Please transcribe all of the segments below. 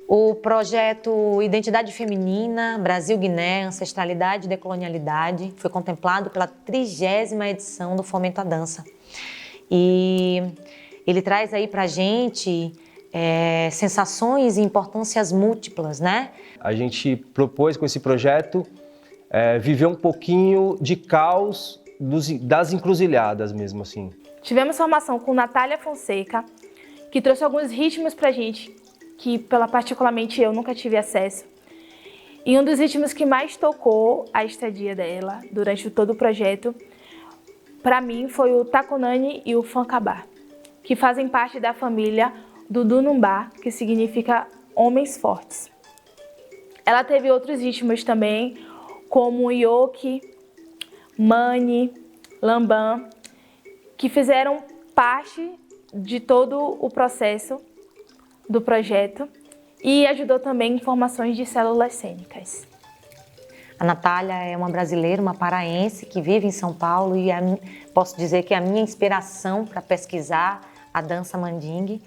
O projeto Identidade Feminina, Brasil-Guiné, Ancestralidade e Decolonialidade foi contemplado pela 30ª edição do Fomento à Dança. E ele traz aí pra gente sensações e importâncias múltiplas, né? A gente propôs com esse projeto viver um pouquinho de caos das encruzilhadas mesmo assim. Tivemos formação com Natália Fonseca, que trouxe alguns ritmos pra gente, que particularmente eu nunca tive acesso. E um dos ritmos que mais tocou a estadia dela durante todo o projeto, para mim, foi o Taconani e o Fancabá, que fazem parte da família do Dunumbá, que significa homens fortes. Ela teve outros ritmos também, como o Yoke, Mani, Lambam, que fizeram parte de todo o processo do projeto e ajudou também em formações de células cênicas. A Natália é uma brasileira, uma paraense que vive em São Paulo e posso dizer que é a minha inspiração para pesquisar a dança mandingue,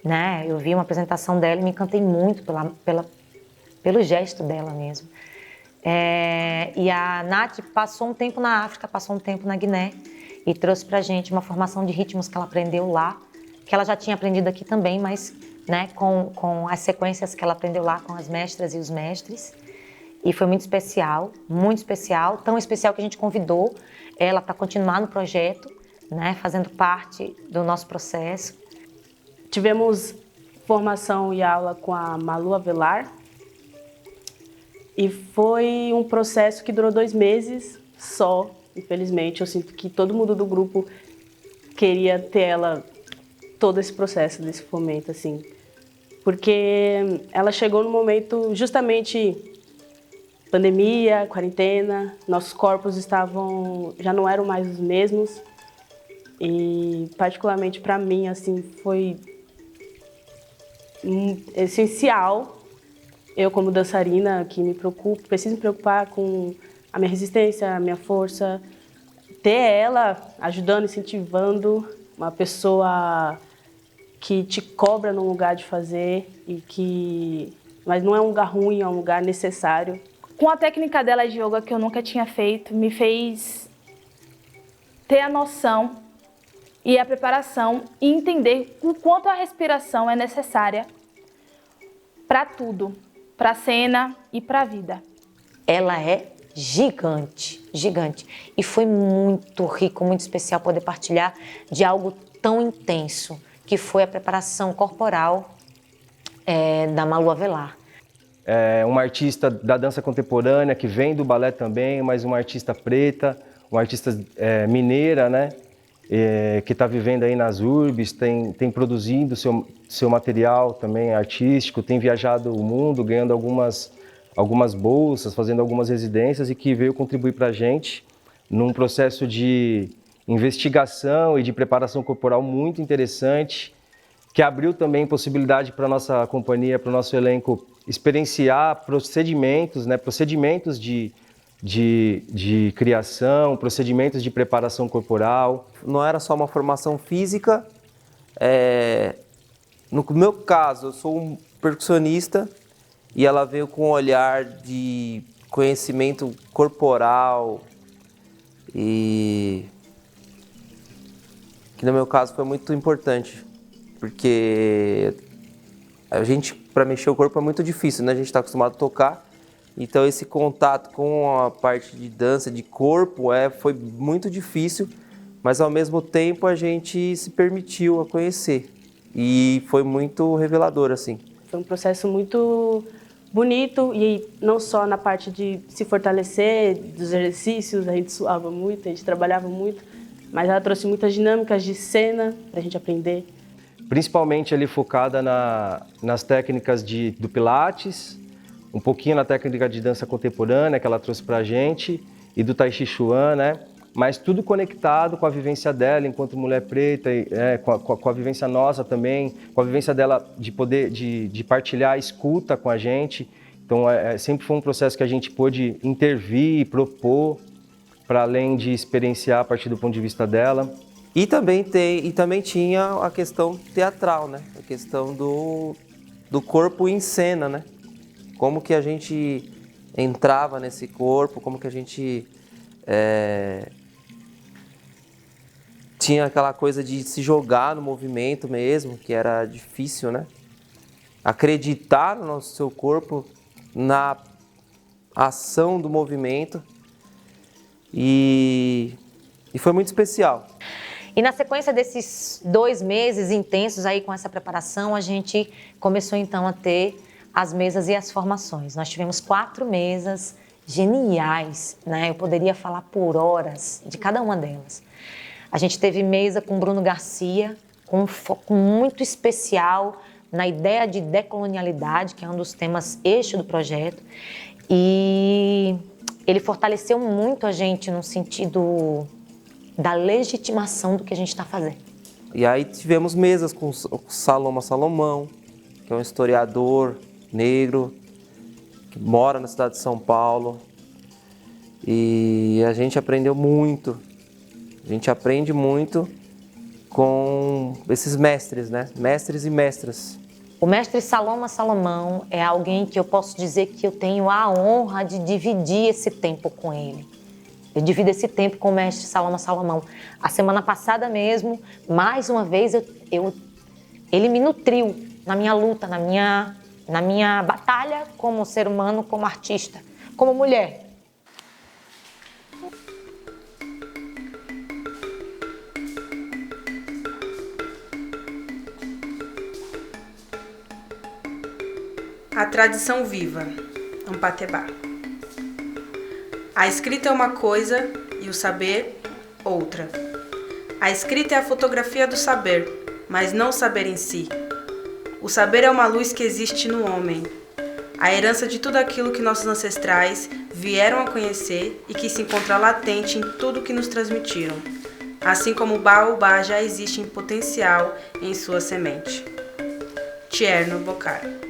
né? Eu vi uma apresentação dela e me encantei muito pelo gesto dela mesmo. E a Nath passou um tempo na África, passou um tempo na Guiné e trouxe pra gente uma formação de ritmos que ela aprendeu lá, que ela já tinha aprendido aqui também, mas né, com as sequências que ela aprendeu lá com as mestras e os mestres. E foi muito especial, tão especial que a gente convidou ela para continuar no projeto, né, fazendo parte do nosso processo. Tivemos formação e aula com a Malu Avelar e foi um processo que durou 2 meses só, infelizmente. Eu sinto que todo mundo do grupo queria ter ela todo esse processo desse fomento, assim, porque ela chegou no momento justamente pandemia, quarentena, nossos corpos já não eram mais os mesmos e particularmente para mim assim foi essencial, eu como dançarina que preciso me preocupar com a minha resistência, a minha força, ter ela ajudando, incentivando, uma pessoa que te cobra num lugar de fazer mas não é um lugar ruim, é um lugar necessário. Com a técnica dela de yoga que eu nunca tinha feito, me fez ter a noção e a preparação e entender o quanto a respiração é necessária para tudo, para a cena e para a vida. Ela é gigante, gigante. E foi muito rico, muito especial poder partilhar de algo tão intenso, que foi a preparação corporal da Malu Avelar. É uma artista da dança contemporânea, que vem do balé também, mas uma artista preta, uma artista mineira, né? Que está vivendo aí nas urbes, tem produzindo seu material também artístico, tem viajado o mundo, ganhando algumas bolsas, fazendo algumas residências e que veio contribuir para a gente num processo de investigação e de preparação corporal muito interessante, que abriu também possibilidade para a nossa companhia, para o nosso elenco, experienciar procedimentos, né, procedimentos de criação, procedimentos de preparação corporal. Não era só uma formação física. No meu caso, eu sou um percussionista e ela veio com um olhar de conhecimento corporal e que no meu caso foi muito importante, porque a gente, para mexer o corpo é muito difícil, né? A gente está acostumado a tocar, então esse contato com a parte de dança, de corpo, foi muito difícil, mas ao mesmo tempo a gente se permitiu a conhecer e foi muito revelador, assim. Foi um processo muito bonito e não só na parte de se fortalecer, dos exercícios, a gente suava muito, a gente trabalhava muito, mas ela trouxe muitas dinâmicas de cena para a gente aprender. Principalmente ali focada nas técnicas do Pilates, um pouquinho na técnica de dança contemporânea que ela trouxe pra gente e do Tai Chi Chuan, né? Mas tudo conectado com a vivência dela enquanto mulher preta, com a vivência nossa também, com a vivência dela de poder de partilhar a escuta com a gente. Então sempre foi um processo que a gente pôde intervir e propor para além de experienciar a partir do ponto de vista dela. E também tinha a questão teatral, né? A questão do corpo em cena, né? Como que a gente entrava nesse corpo, como que a gente tinha aquela coisa de se jogar no movimento mesmo, que era difícil, né? Acreditar no seu corpo, na ação do movimento. E foi muito especial. E na sequência desses 2 meses intensos aí com essa preparação, a gente começou então a ter as mesas e as formações. Nós tivemos 4 mesas geniais, né? Eu poderia falar por horas de cada uma delas. A gente teve mesa com Bruno Garcia, com um foco muito especial na ideia de decolonialidade, que é um dos temas eixo do projeto. E ele fortaleceu muito a gente no sentido da legitimação do que a gente está fazendo. E aí tivemos mesas com Saloma Salomão, que é um historiador negro, que mora na cidade de São Paulo. E a gente aprendeu muito. A gente aprende muito com esses mestres, né? Mestres e mestras. O mestre Saloma Salomão é alguém que eu posso dizer que eu tenho a honra de dividir esse tempo com ele. Eu divido esse tempo com o mestre Saloma Salomão. A semana passada mesmo, mais uma vez, ele me nutriu na minha luta, na minha batalha como ser humano, como artista, como mulher. A tradição viva, Ampatebá. A escrita é uma coisa e o saber, outra. A escrita é a fotografia do saber, mas não o saber em si. O saber é uma luz que existe no homem, a herança de tudo aquilo que nossos ancestrais vieram a conhecer e que se encontra latente em tudo que nos transmitiram, assim como o baobá já existe em potencial em sua semente. Tierno Boccari.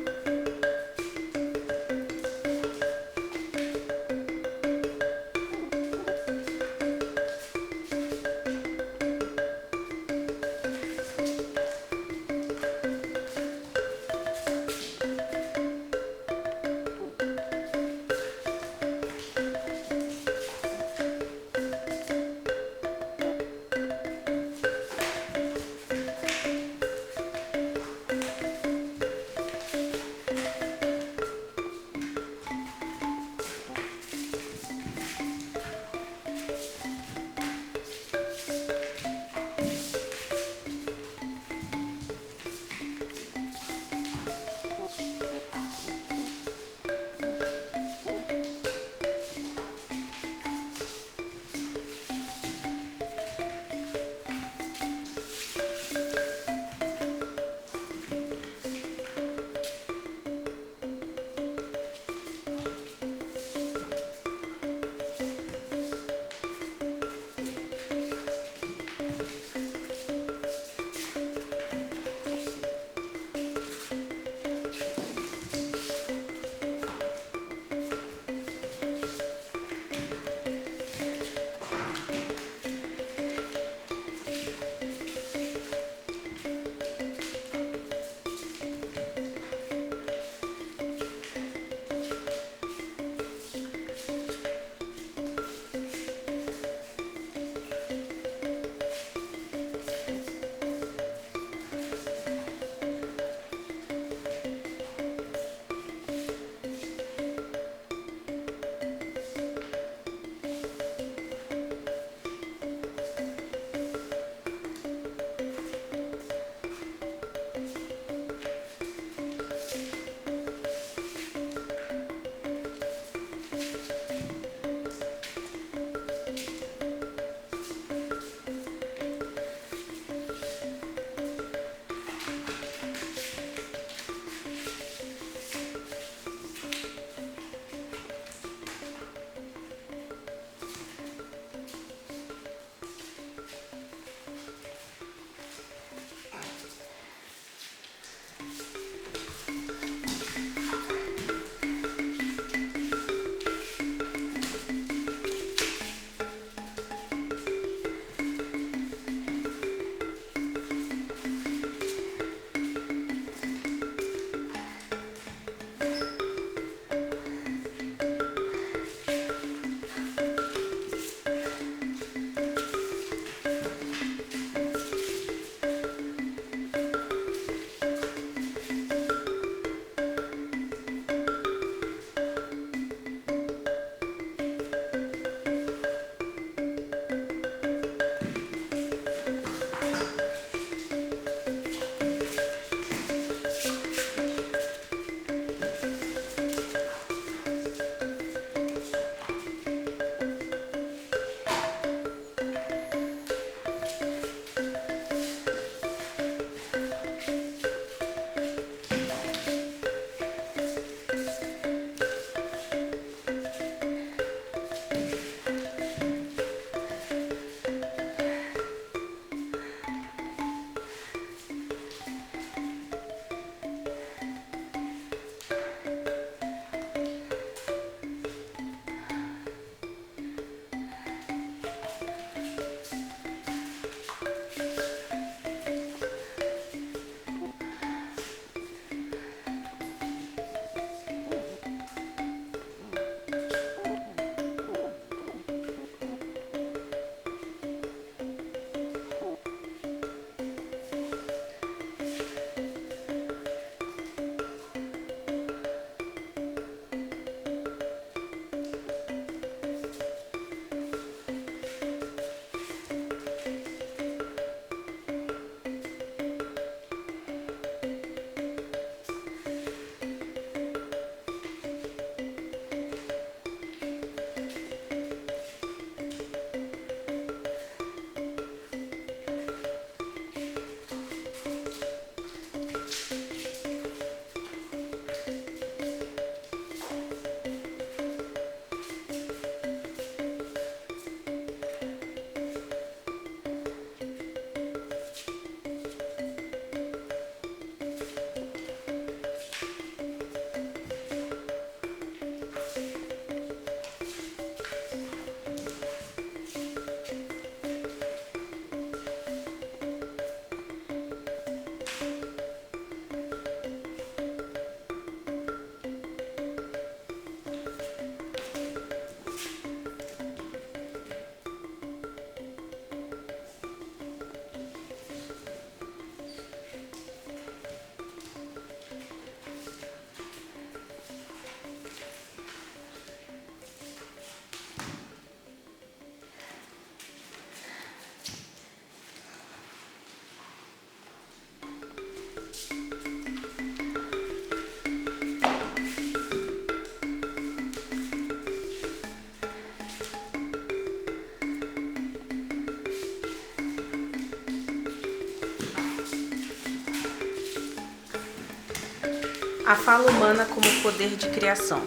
A fala humana como poder de criação.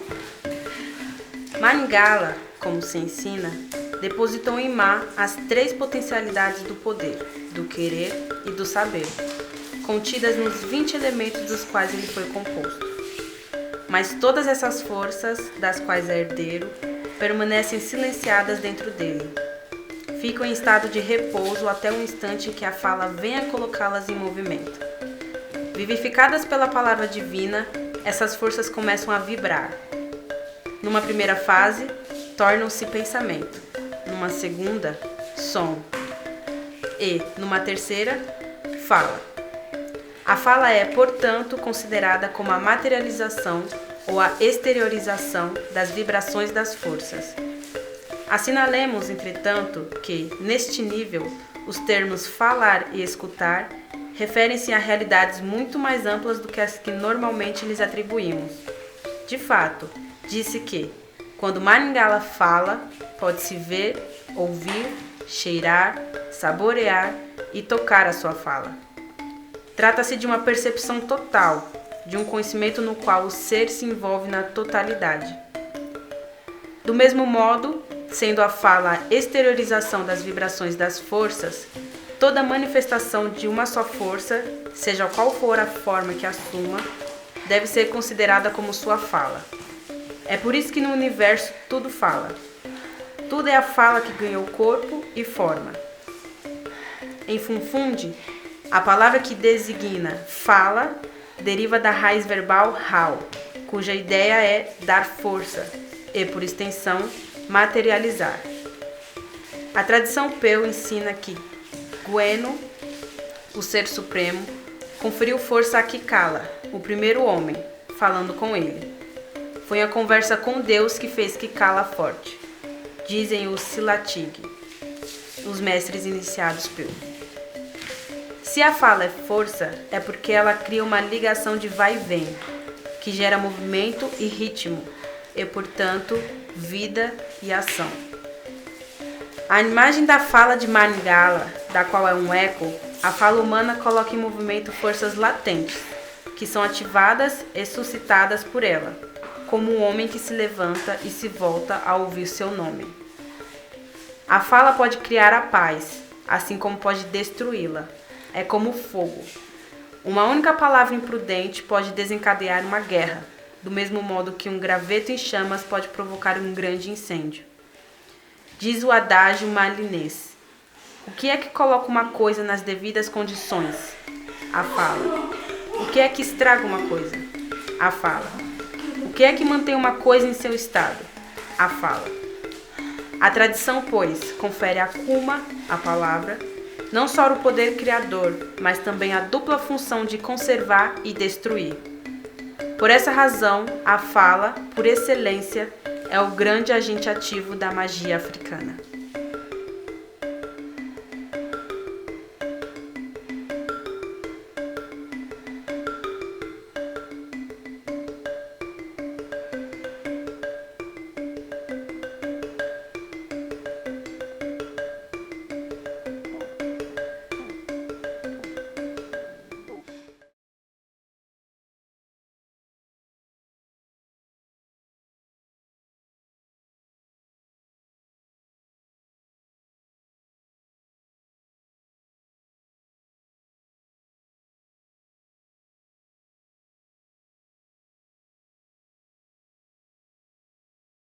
Maningala, como se ensina, depositou em Ma as 3 potencialidades do poder, do querer e do saber, contidas nos 20 elementos dos quais ele foi composto. Mas todas essas forças, das quais é herdeiro, permanecem silenciadas dentro dele. Ficam em estado de repouso até o instante em que a fala venha colocá-las em movimento. Vivificadas pela palavra divina, essas forças começam a vibrar. Numa primeira fase, tornam-se pensamento. Numa segunda, som. E, numa terceira, fala. A fala é, portanto, considerada como a materialização ou a exteriorização das vibrações das forças. Assinalemos, entretanto, que, neste nível, os termos falar e escutar referem-se a realidades muito mais amplas do que as que normalmente lhes atribuímos. De fato, disse que, quando Maningala fala, pode-se ver, ouvir, cheirar, saborear e tocar a sua fala. Trata-se de uma percepção total, de um conhecimento no qual o ser se envolve na totalidade. Do mesmo modo, sendo a fala a exteriorização das vibrações das forças, toda manifestação de uma só força, seja qual for a forma que assuma, deve ser considerada como sua fala. É por isso que no universo tudo fala. Tudo é a fala que ganhou corpo e forma. Em Funfundi, a palavra que designa fala deriva da raiz verbal hao, cuja ideia é dar força e, por extensão, materializar. A tradição Peu ensina que Gueno, o Ser Supremo, conferiu força a Kikala, o primeiro homem, falando com ele. Foi a conversa com Deus que fez Kikala forte, dizem os Silatig, os mestres iniciados Peu. Se a fala é força, é porque ela cria uma ligação de vai e vem, que gera movimento e ritmo, e, portanto, vida e ação. A imagem da fala de Maningala, da qual é um eco, a fala humana coloca em movimento forças latentes, que são ativadas e suscitadas por ela, como um homem que se levanta e se volta ao ouvir seu nome. A fala pode criar a paz, assim como pode destruí-la. É como o fogo. Uma única palavra imprudente pode desencadear uma guerra, do mesmo modo que um graveto em chamas pode provocar um grande incêndio. Diz o adágio malinês: o que é que coloca uma coisa nas devidas condições? A fala. O que é que estraga uma coisa? A fala. O que é que mantém uma coisa em seu estado? A fala. A tradição, pois, confere a Kuma, a palavra, não só o poder criador, mas também a dupla função de conservar e destruir. Por essa razão, a fala, por excelência, é o grande agente ativo da magia africana.